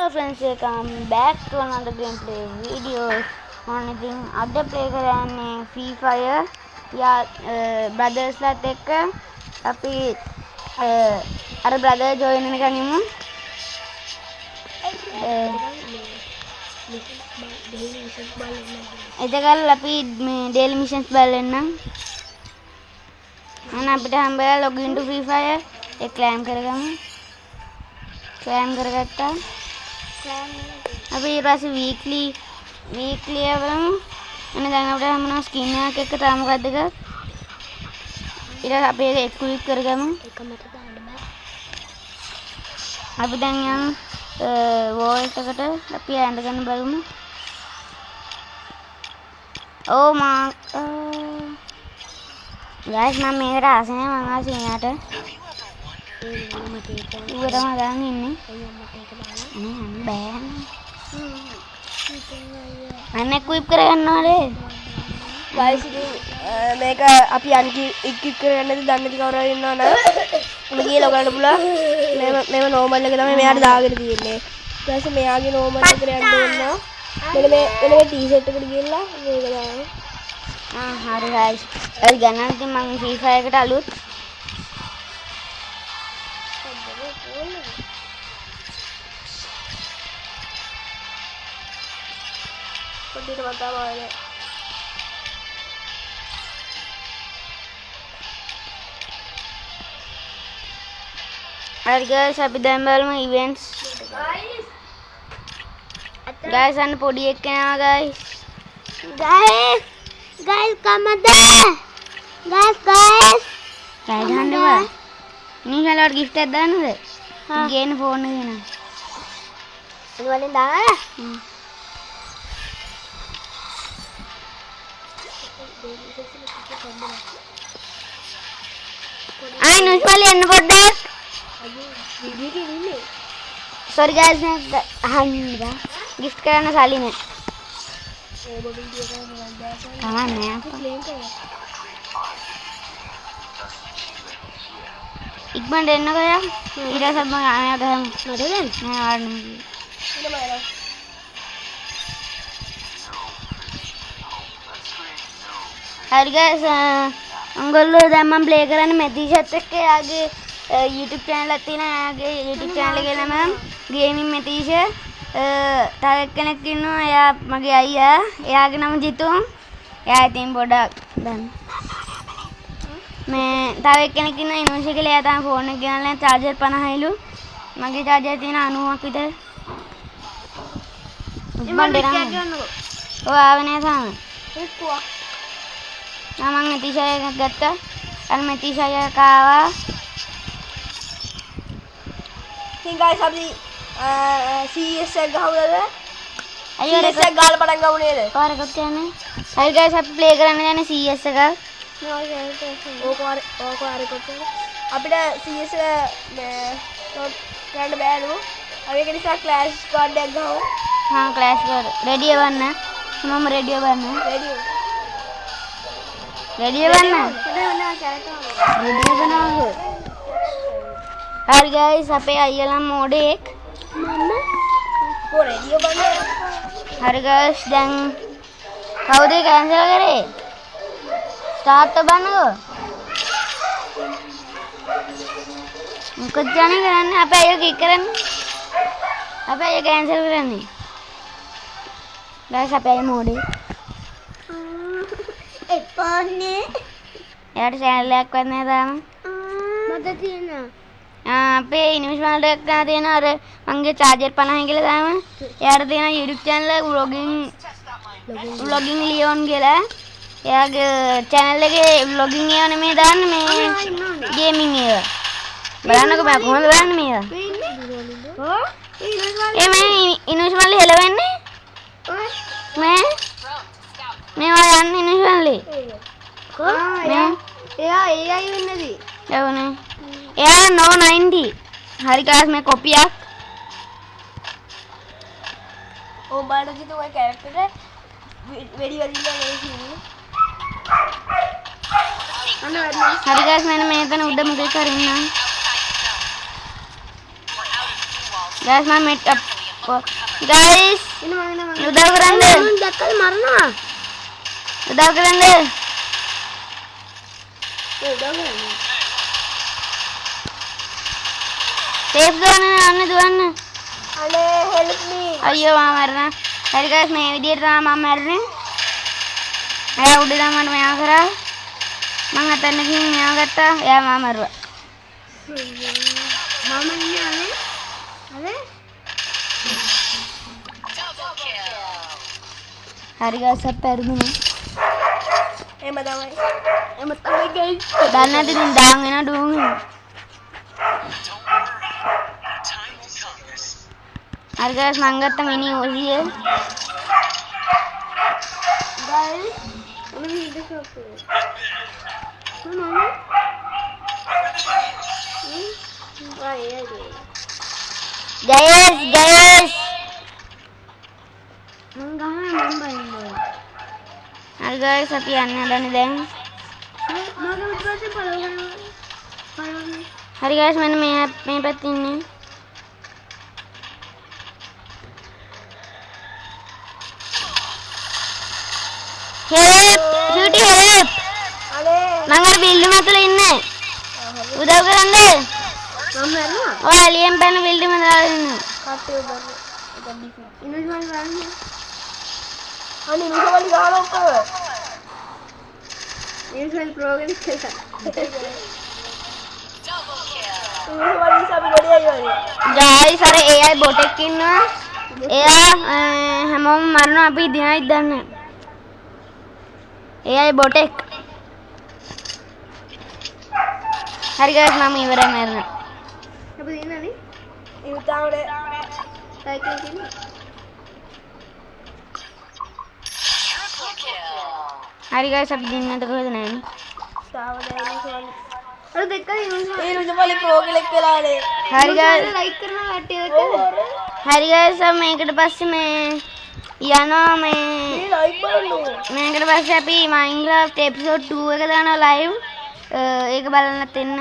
Hello friends, welcome back to another gameplay video. One thing, ada play කරන්නේ Free Fire. Ya brothers ලාත් එක්ක අපි අර brother join වෙනකන් ඉමු. එතකල් අපි මේ daily missions බලන්නම්. අන්න අපිට හම්බෙලා login to Free Fire එක claim කරගමු. claim කරගත්තා. අපි ඊට පස්සේ weekly බලමු. එන්න දැන් අපිට හම්බුණා skin එකක් එක්ක තාම මොකක්ද එක. ඊට අපි ඒක equip කරගමු. එක මට දාන්න බෑ. අපි දැන් යන් wall එකකට අපි ඇඳ ගන්න බලමු. Oh my guys මම මේකට ආස නැහැ මම ආස එයාට ඉවරම දාන්න ඉන්නේ අනේ බෑ අනේ ක්විප් කරගන්නවලේ guys මේක අපි අනිත් ඉක්කික් කරගන්නද දන්නේ නැති කවුරු හරි ඉන්නවනම් මම ගිහලා ඔයාලට පුළුවන් මේව normal එක තමයි මෙයාට දාගෙන තියෙන්නේ ඊට පස්සේ මෙයාගේ normal එකට යන්න ඕන මෙන්න මේ t-shirt එකට ගිහලා මේක දාන්න හරි guys හරි ගණන් ඉතින් මම Free Fire එකට අලුත් පොඩ්ඩක් මතම ආවේ හරි guys අපි දැන් බලමු events guys අන්න පොඩි එක්කෙනා guys come on guys හඬවා නිහලට gift එකක් දාන්නද ගේන ෆෝන් එක ගෙනා ඉවලින් දාන්න ආයි නුස්වල එන්න පොඩ්ඩක් sorry guys අහන්න gift කරන්න සල්ලි නෑ කමන්නේ ඉක්මනට එන්නකෝ යා ඊට පස්සේ මම ආයෙත් ගහමු මට දෙන්න නෑ ආන්න හරි guys අංගොල්ලෝ දැන් මම ප්ලේ කරන්නේ මෙතිෂත් එක්ක එයාගේ YouTube channel එකක් තියෙනවා එයාගේ YouTube channel එකේ නම gaming මෙතිෂ තව එක්කෙනෙක් ඉන්නවා එයා මගේ අයියා එයාගේ නම ජිතුන් එයා ඉතින් පොඩක් දැන් මේ තව එක්කෙනෙක් ඉන්නවා ඉනෝෂි කියලා එයා තමයි ෆෝන් එක ගෙනල්ලා charger 50යිලු මගේ charger තියෙන 90ක් විතර මම දෙන්නකෝ ඔය ආවේ නෑ තාම එක්කුවා මම මෙතිෂ එකක් ගත්තා අර මෙතිෂ එක ආවා ඉතින් guys අපි CS එක ගහමුද අයියෝ CS එක ගාලා පටන් ගමු නේද පාරකට කියන්නේ හරි guys අපි ප්ලේ කරන්න යන්නේ CS එකක් ඕක කොට අපිට CS එක කරන්න බෑලු අපි ඒක නිසා ක්ලෑෂ් ස්ක්වොඩ් එකක් ගහමු हाँ क्लैश कर रेडी बनना हम रेडी बनना रेडी बनना रेडी बनाओगे और गाइस අපේ අයියලා මෝඩ එක මම කො රේඩියෝ බලන්න හරි गाइस දැන් කවුද කැන්සල් කරේ ස්ටාර්ට් බන්නකෝ මොකද ජානේ කරන්නේ අපේ අයියෝ කික් කරන්නේ අපේ අයියෝ කැන්සල් කරන්නේ guys අපේ අයියා මෝඩ එපාන්නේ එයාට channel එකක් වත් නැහැ තාම මට තියෙනවා අපේ ඉනිමේෂන් වලට ගන්න තියෙන අර මගේ charger 50 කියලා දාම එයාට තියෙන YouTube channel එක vlogging ලියෝන් කියලා එයාගේ channel එකේ vlogging ඒවා නෙමෙයි දාන්නේ මේ gaming ඒවා බලන්නකෝ මම කොහොමද බලන්නේ මේවා ඒ මේ ඉනිමේෂන් වල හෙලවෙන්නේ මේවා යන්නේ ඉනිමේෂන් වල එයා AI වෙන්නේදී එවනේ එයා no 90 හරි guys මේ කොපියක් ඕ බලන්න කිව්ව ඔය කැරක්ටර් එක වෙඩි වදිනවා නේ කියන්නේ හරි guys මෙන්න මේතන උඩ මුදල් කරින්නම් guys මම guys udah keranda දැක්කද මරනවා udah keranda safe zone යන්න දුවන්න අනේ help me අයියෝ මම මරනවා හරි guys මේ විදියට තමයි මම මරන්නේ එයා උඩ දාමන්න මෙයා කරා මම අතන ගිහින් මෙයා ගත්තා එයා මම මරුවා මම ඉන්නේ අනේ හරි guys අපි පෙරදුනා එම තමයි guys දන්නේ නැති දින් දාන් වෙන ඩූන් හරි guys මං ගත්ත මිනි ඔසිය guys ඔන්න වීඩියෝ ෂොප් මොනවද guys මං ගහනවා මම බයින්නේ හරි guys අපි යන්න හදන්නේ දැන් මගේ උඩට පළවෙනි හරි guys මෙන්න මේ පැත්තේ ඉන්නේ help shooty help අනේ මං අර බිල්ඩින් ඇතුලේ ඉන්නේ උදව් කරන්න මම මරනවා ඔය එලියෙන් පැන බිල්ඩින් එක දාලා ඉන්නේ කට්ටිය බලන්න ඉනුජ්මල් ගන්න අනේ ඉනුජ්මල් ගාලා ඔක්කොම ඉනුජ්මල් ප්‍රෝග්‍රෑම් කියලා ඉනුජ්මල් ඉස්සඅපි ගොඩේ ආවේ guys අර AI bot එකක් ඉන්නවා එයා හැමෝම මරනවා අපි දිනයි දන්නේ AI bot එක හරි guys මම ඉවරයි මරන්න අපි දිනන්නේ ඉන්තාවලේ සයිකල් කිව්ව හරි guys අපි දින්නට කොහෙද නැන්නේ සාවදෑනි සෝනි අර දෙක්කද ඉනුජමල් ප්‍රෝග්‍රෑම් එක වෙලානේ හරි guys ලයික් කරන කට්ටිය දෙකද හරි guys අපි මේකට පස්සේ මේ යනවා මේ මේ ලයික් බලන්න මේකට පස්සේ අපි Minecraft episode 2 එක දානවා live ඒක බලන්නත් එන්න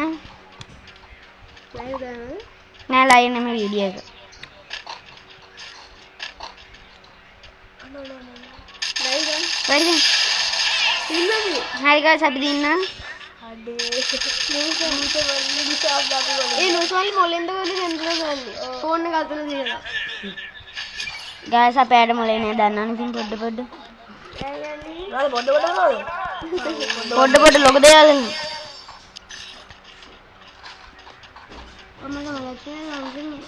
ලයිව් දානවා නෑ live නෙමෙයි වීඩියෝ එක ලයිව් දාන්න වැඩිද ඉන්නද හරි guys අපි දින්න අඩේ ඒ නොසල් මොලෙන්ද කොහෙද ගෙන්දලා ගන්නේ ෆෝන් එක අතන තියලා guys අපි ඇඩ මොලේ නෑ දන්නවනේ ඉතින් පොඩ නාල පොඩ පොඩ ලොකු දෙයක්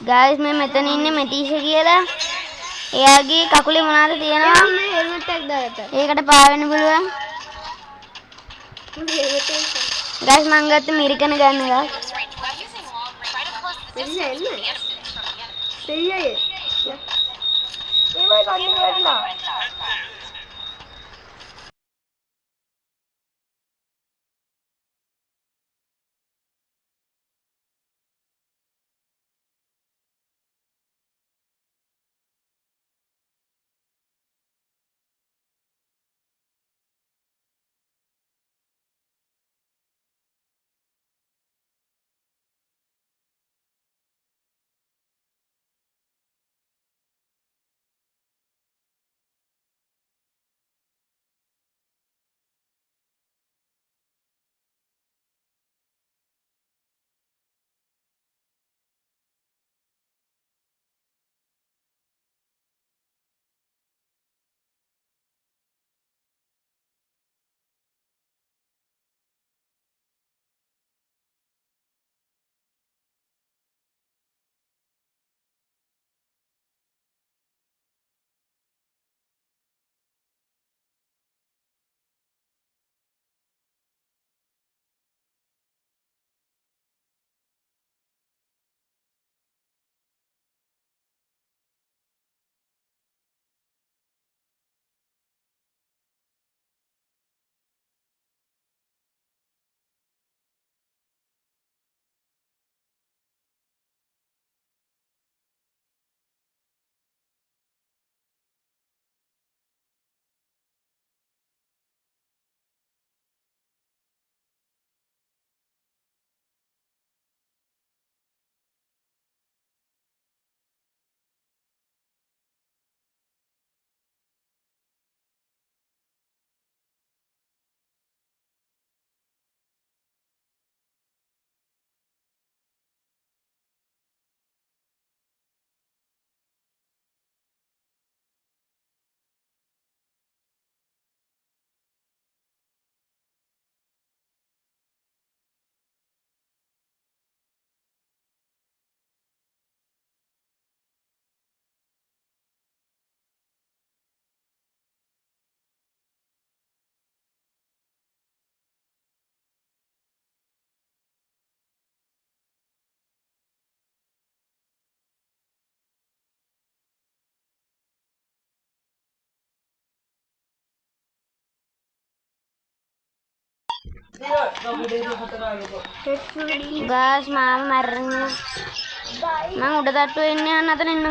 guys මේ මෙතන ඉන්නේ මෙටිෂා කියලා එයාගේ කකුලේ මොනවද තියෙනවා මේ හෙල්මට් එකක් දාගත්තා ඒකට පාවෙන්න පුළුවන් guys මං ගත්ත මිරිකන ගන්න එකක් දෙන්නේ එන්නේ දෙයියේ ඒමයි කන්නේ වැටලා ගාස් මාම මැරෙන්නේ. මං උඩ තට්ටුවේ ඉන්නේ යන්න අතන ඉන්න.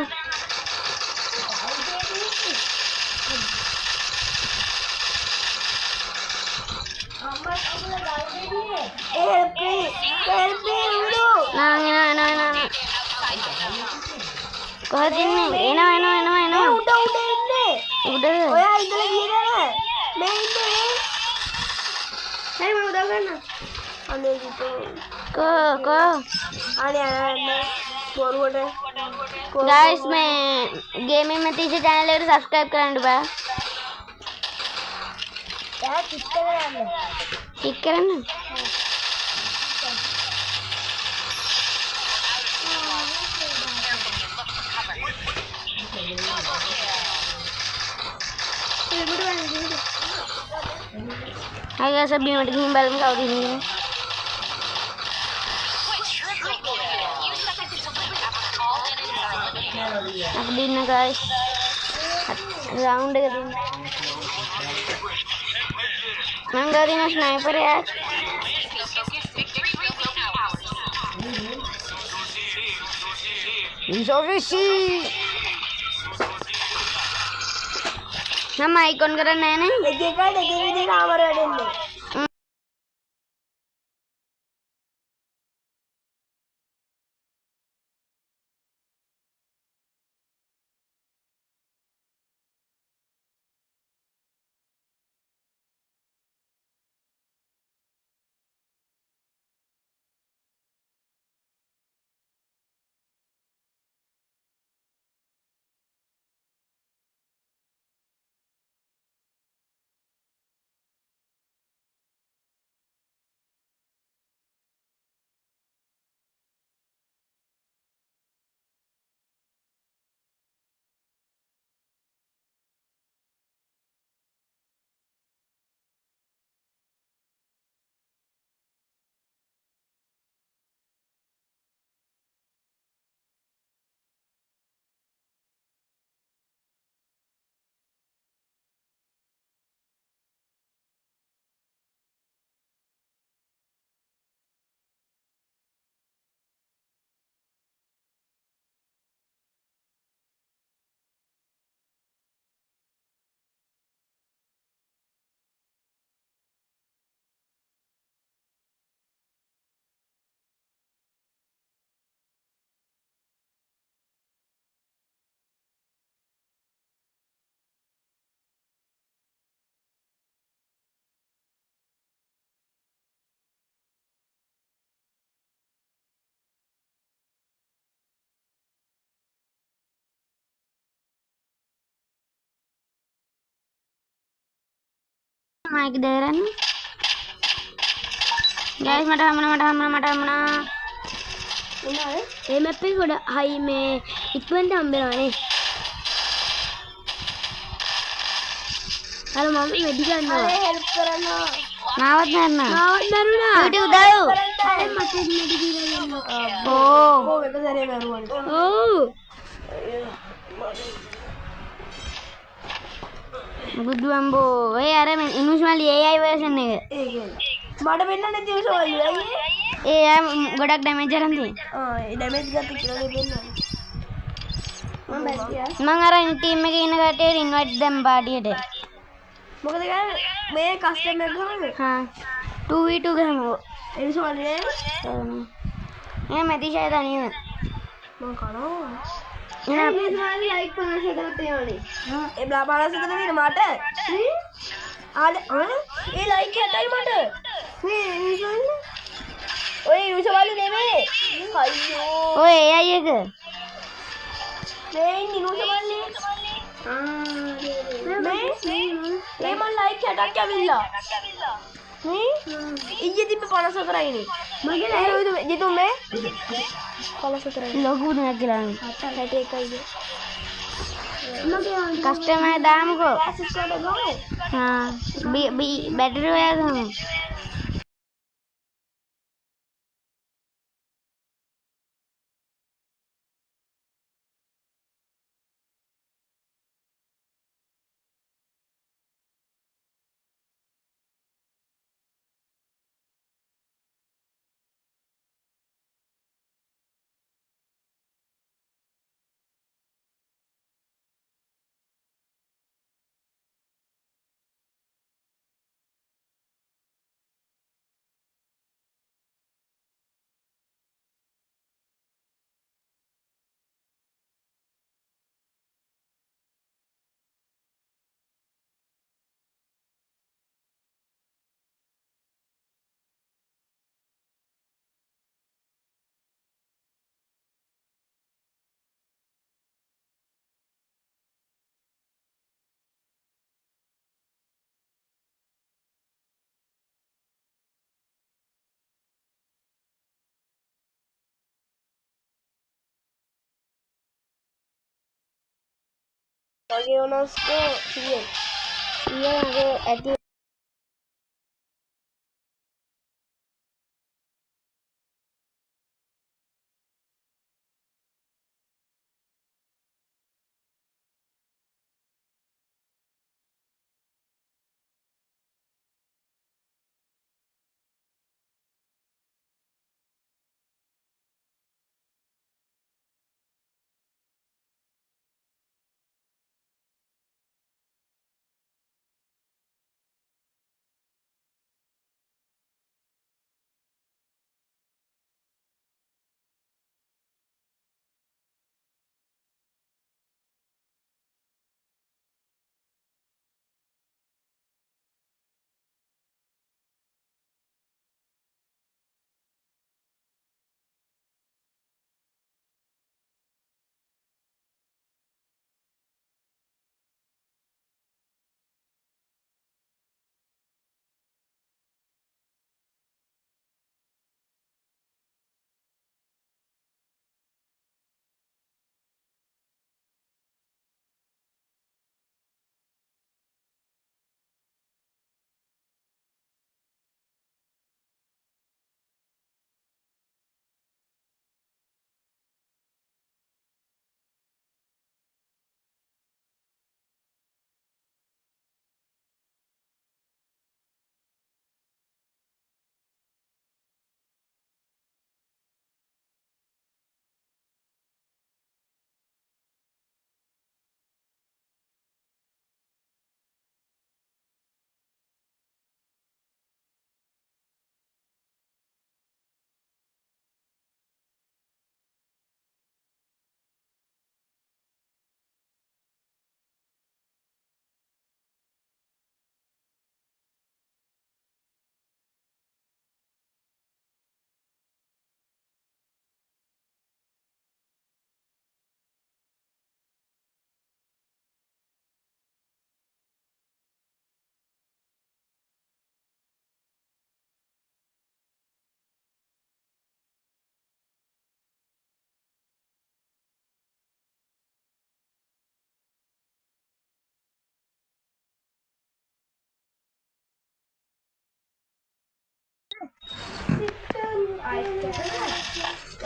කොහෙද ඉන්නේ? එනවා. උඩ ඉන්නේ. උඩ. ඔයා ඉඳලා ගියේ නෑ. මේ ඉන්නේ. හරි මම උදව් කරන්න. අනේ කෝ අනේ බොරුවට guys මේ ගේමින් මේ තීෂ channel එකට subscribe කරන්න බෑ. යා කික් කරන්න. ටික් කරන්න. Hai guys, බීමට ගිහින් බලමු කවුද ඉන්නේ. අපි ඉන්න guys. round එක දෙන්න. මං ගාදින ස්නයිපර් එකක්. මම අයිකොන් කරන්නේ නැහැ නේ. දෙක විදිහට ආමර වැඩෙන්නේ. මයික් දෙරන්න. guys මට හම්බුණා. මොනවාද? මේ මැප් එක ගොඩ හයි මේ ඉක්මනට හම්බෙනවානේ. අර මම වෙඩි ගන්නවා. අර හෙල්ප් කරනවා. මාවත් නෑනා. මාවත් දරුණා. ඌට උදව්. මට මෙඩි දීලා යන්න. ඕ එක සැරේ මරුවා. ඔව්. බුදු අම්බෝ. ඔය අර ඉනුස්මලි AI version එක. මට වෙන්න නැති උසවලු. අයියේ. ඒ ගොඩක් ඩැමේජ් අරන් තියෙනවා. ඒ ඩැමේජ් ගත්ත කියලා දෙන්න. මම බැස්සියා. මං අර ටීම් එකේ ඉන්න කට්ටියට ඉන්වයිට් දැම් පාටියට. මොකද මේ කස්ටම් එක ගහන්නේ? හා 2v2 ගහමු. ඒ උසවලේ. එහෙනම් මැතිෂය තනියම. මම කනවා. එහෙනම් මේ සමාලි ලයික් 50කට තියෙනවනේ. ඒ බ්ලා 50කට දෙන්න මට. ඒ ලයික් 60යි මට. මේ උසවලේ. ඔය උසවලු නෙමෙයි. අයියෝ. ඔය AI එක. මේ නිනුසවලේ. මේ මම ලයික් 60ක් ඇවිල්ලා. මේ ඊයේ තිබ්බ 54යිනේ. මගේ ලයික් ජිතු මේ 54යි. ලොකු දෙයක් කියලා. 61යි. කස්ටමර් දාමුකෝ. සිස්ටර්ට ගමු. හා බැටරි ඔයා ගමු. මගේ ඕනස්කෝ 100යි. 100 මගේ ඇති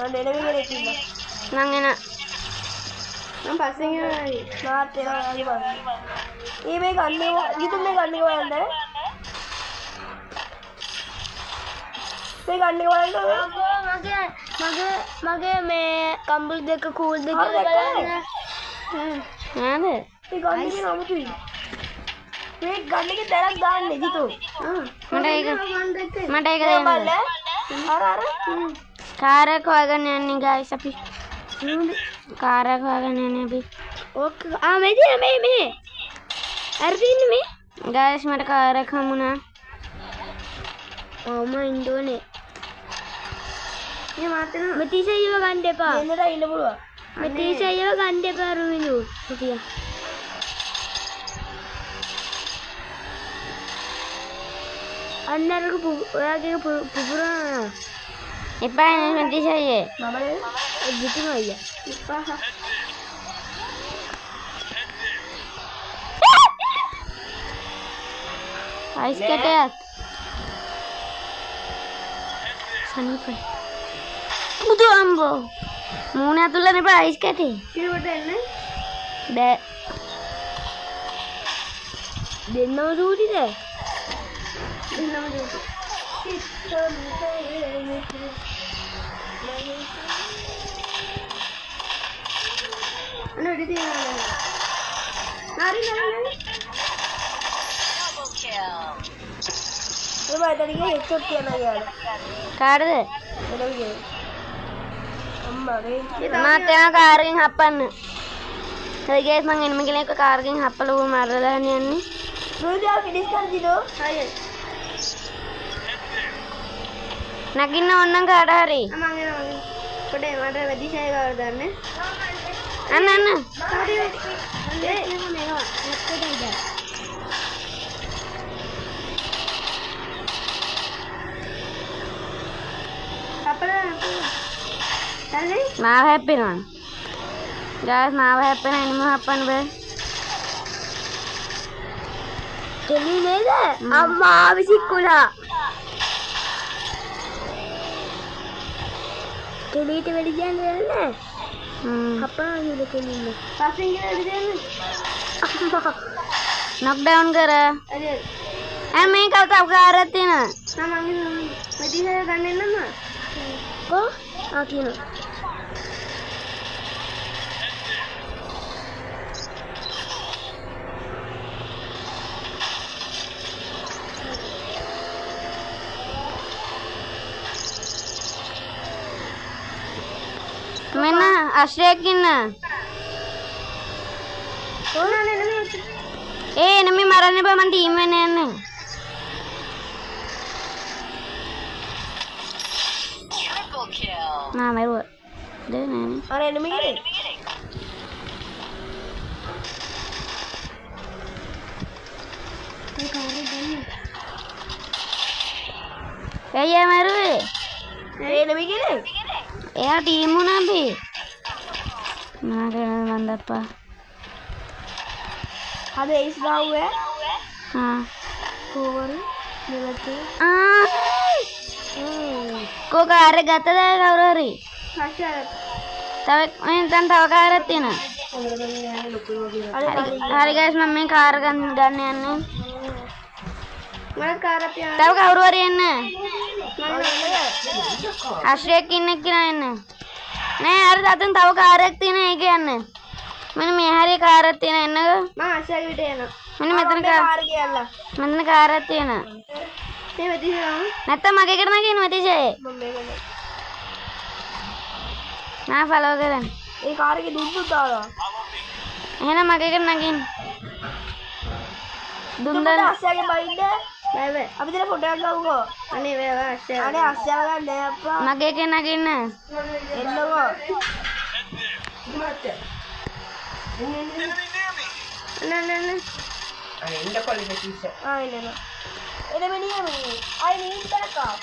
මම එළවෙ කෙනෙක් ඉන්නවා. මං එන මම පස්සෙන් යනවා. මාත් එනවා වගේ බලන්න. මේ ගන්නේ ගිතුම් මේ ගන්නේ බලන්න. මේ ගන්නේ බලන්න. මගේ මේ කම්බුල් දෙක කූල් දෙක බලන්න. නේද? මේ ගන්නේ නමුතුයි. මේ ගන්නේ දැලක් දාන්නේ ගිතුම්. මට ඒක දෙන්න. අර කාර් එක හොයාගෙන යන්නේ guys අපි. කාර් එක හොයාගෙන යන්නේ අපි. ඕක මේ අර දින්නේ මේ guys මට කාර් එක හමුණා. ඔම ඉන්දෝනේ. මේ මාතන මෙතිසෙයිව ගන්න එපා. එන්නට ඉන්න පුළුවන්. මෙතිසෙයිව ගන්න එපා රුවිනු. හිටියා. අන්නරක ඔයාගේ පුපුරා එපා නේ මෙතිසෙයියේ. මම ගිතුම අයියා. එපා. අයිස් කැටයක්. සනීපයි. බුදු අම්බෝ. මූණ ඇතුළේ නේ අයිස් කැටේ. කිලුවට එන්නේ? බෑ. දෙන්නම සූටිද? අනේ ඉතින් නරි ඒ වයිදලිගේ හෙඩ්ෂොට් තියනවා යාළුවා. කාටද? එළවිගේ. අම්මගේ. මට යන කාර් එකෙන් හප්පන්න. හරි ගයිස් මං එන්නම කියලා එක කාර් එකෙන් හප්පලා උඹ මරලා යන්නේ. රෝදියා ෆිනිෂ් කර දිනෝ. හරි. නගින්න ඕනනම් කාට හරි. මං එනවා. පොඩේ මට වැඩි ෂයි ගාව දාන්න. අන්න. හරි. ඒ මේවා. නැත්තේ දැන්. මාව හැප්පෙනවා. ගාස් මාව හැප්පෙන එනිම හප්පන්න බෑ. කෙලි නේද? අම්මා විසිකුණා. කෙලිට වෙඩි කියන්නේ නැහැ. අප්පා නේද කෙලින්නේ. පස්සෙන් කියලා වෙඩි දෙන්නේ. අම්මා knock down කර. අනේ මේ කවුද කාරයක් තියෙන? මම මෙදිහේ ගන්න නම. කො? කියනවා. මෙන්න අශ්‍රයක් ඉන්න. ඕනනේ නෙමෙයි. නෙමෙයි මරන්න බෑ මං ටීම් වෙන්න යන්නේ. Nah, meru. Deh, nene. අර එනමි කෙනෙක්. ඒ කාරේ ගන්න. Ya meru. ඒ එනමි කෙනෙක්. Ya timu nabi. Nah, kena mandapa. අද ඒස් ගාව්වේ. කෝවර මෙලතේ. Kok karek gata dah kau hari? හෂාරත්. Tapi main tahu karet tina. Hari guys, mami kar gan ane. මම කාරප් යනවා. Tahu kau hari ane? Asyik ini kira ane. Nah, hari datang tahu karet tina iki ane. Mana me hari karet tina ane? මම ආශාගේ විට යනවා. Mana meter කාර් ගියල්ලා. mana karet tina? මේ මෙදිහේ යනවා. Nata mage kerana kini mati saya. මම මේකනේ. Nah, follow keren. ඒ car එකේ දුන්නු දාලා. Enak mage kerana kini. දුන්නා ආශාගේ බයින්ද. බෑ බෑ. අපි දෙන ෆොටෝ එකක් ගමුකෝ. අනේ වේ ආශා. අනේ ආශාව ගන්න අප්පා. Mage kerana kini. එන්නකෝ. නෑ. අනේ ඉන්න කොල්ලෙක් කිව්ස. එන්න. එනම නියමයි. අය නීත් කරකා.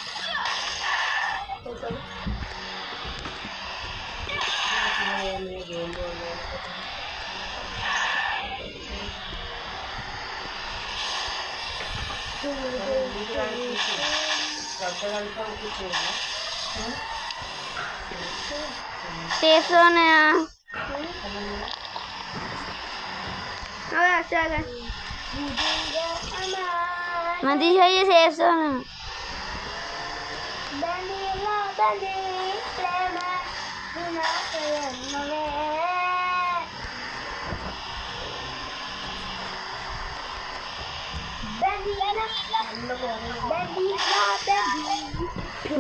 Season ya. Oke, asyik. Mati saya season.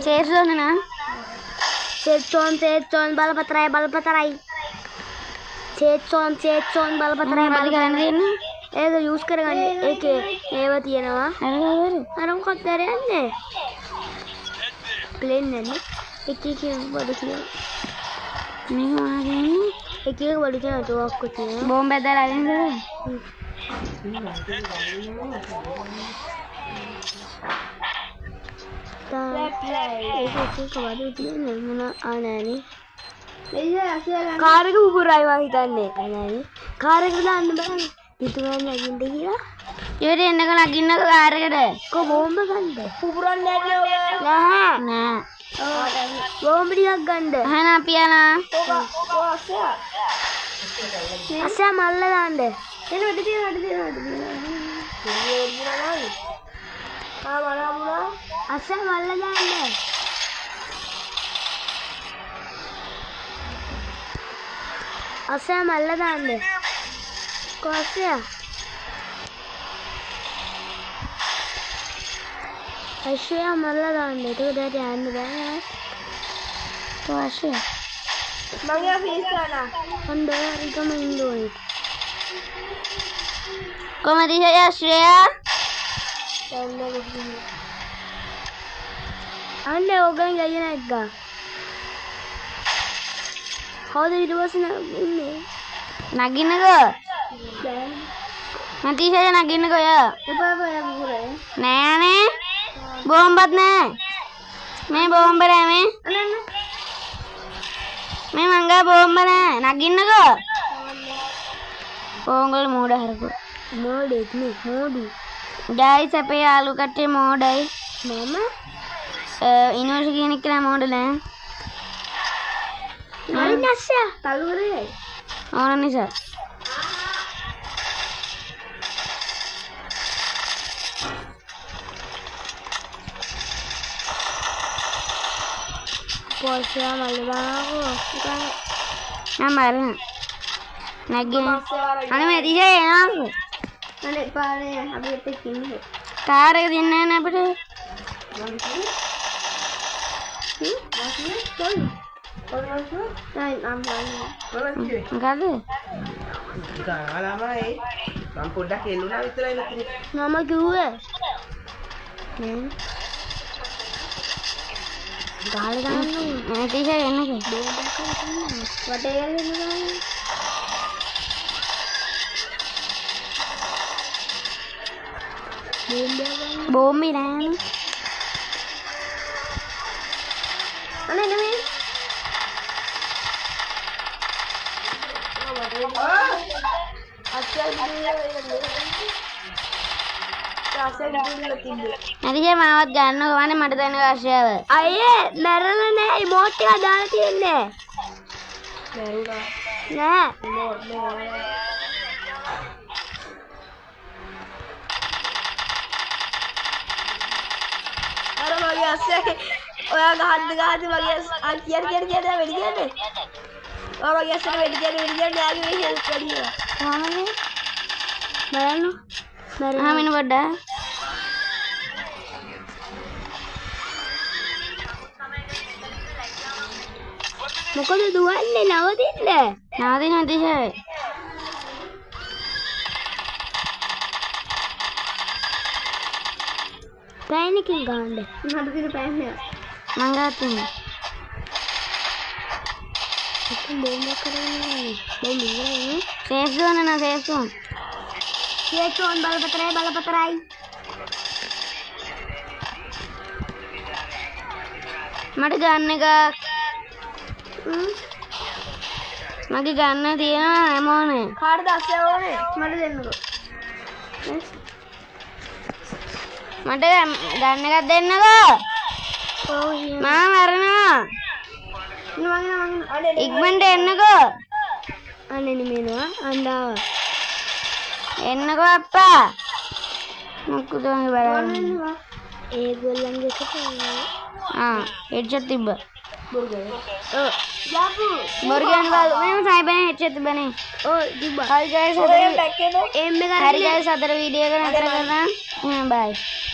Season na. Season balapatray. Season balapatray balik kalian ini. ඒක යූස් කරගන්න. ඒකේ ඒව තියෙනවා. අර මොකක්ද යන්නේ? ප්ලේන් නේද? එක බඩු තියෙනවා. මේ වගේ එක බඩු තියෙනවා තෝක්ක තියෙනවා. බෝම්බ බෙදලා අරින්නද? ඒක බඩු තියෙනවා මොන ආනෑනේ. කාර් එක උගුරයි වා හිතන්නේ. නෑනේ. කාර් එකට දාන්න බෑ. පිටුවෙන් නැගින්න කියලා. ඊට එන්නක නගින්න කාර් එකට. කො බෝම්බ ගන්නද? පුපුරන්න යන්නේ ඔය. නෑ. බෝම්බ ටිකක් ගන්නද? එහෙනම් අපි යනවා. අස්සා මල්ල දාන්න. එන වැඩි තියෙනවා. මලමුණා. අස්සා මල්ල දාන්න. අස්සා මල්ල දාන්න. කොහොසයා? අශ්වයා මල්ල දාන්න. ඒක දැට යන්න බෑ. කොහොසයා? මගේ ෆීස් ගන්න. හොඳ රිකම ඉන්නෝයි. කොහමද ශ්‍රේයා? අන්නේ ඕගන් ගියේ නැග්ගා. කවුද ඊට පස්සේ ඉන්නේ? නගින්නකෝ. Nanti saya nagin kok ya. Apa ya bukunya? Nene. Bombat ne. Me bomber ya me. Me mangga bomber ne. Nagin kok. Ponggol mudah harus. Mode nih, mode. Guys අපේ යාළු කට්ටිය මෝඩයි මම ඉනෝෂ කියන එක නෑ මෝඩ නෑ හරි නැස්සා තලුවරේ ඕන නිසා පොල්සියා මල්ලබාකෝ නම් මරන නැග්ගේ අනේ මේ දිහා එනවා අනේ පාරේ අපි එක්ක ඉන්නේ කාර් එක දෙන්නේ නැහැ අපිට මම කිව්වේ ගාල දාන්න මේ දිහා එන්නේ වටේ යන්නේ බෝම්බි නෑනේ අනේ නෙමෙයි හරිය මාවත් ගන්නකො වනේ මට දැන ආශාව අයියේ මැරෙලා නෑ ඉමෝට් එක දාලා තියෙන්නේ නෑ අර මගේ අස්සේ ඔයා ගහද්ද මගේ අන් කියන වෙඩි කියන්නේ ඔයා මගේ අස්සේ වෙඩි කියන්නේ යාගේ මේ හෙල්ප් කරනවා කොහමද බලන්න ආ මෙන්න පොඩ්ඩක් මොකද දුවන්නේ නවතින්න නවතින දිහා පෑනකින් ගන්න මට තියෙන පෑන් එක මං ගත්තා බෝම්බ කරගෙන බෝම්බ ඉවරයි සේෆ් zone න සේෆ් zone හේතුන් බලපතරයි මට ගන්න එක මගේ ගන්න තියෙනවා හැමෝනේ කාටද අස්සේ ඕනේ මට දෙන්නකෝ මට ගන්න එකක් දෙන්නකෝ ඔව් මම මරනවා මම ඉක්මනට එන්නකෝ අනේ නෙමෙනවා අඬාව එන්නකෝ අප්පා මොකද මගේ බලන්න ඒගොල්ලන්ගේ එකට හෙඩ්ෂොට් තිබ්බ බෝගල ඔව් යාපු මොර්ගන් වල මම සයිබන් හෙඩ්ෂොට් තිබ්බනේ ඔව් තිබ්බා හරි ගයිස් ඔය පැක් එක එම් එක හරි ගයිස් අතර වීඩියෝ එක නතර කරනවා බයි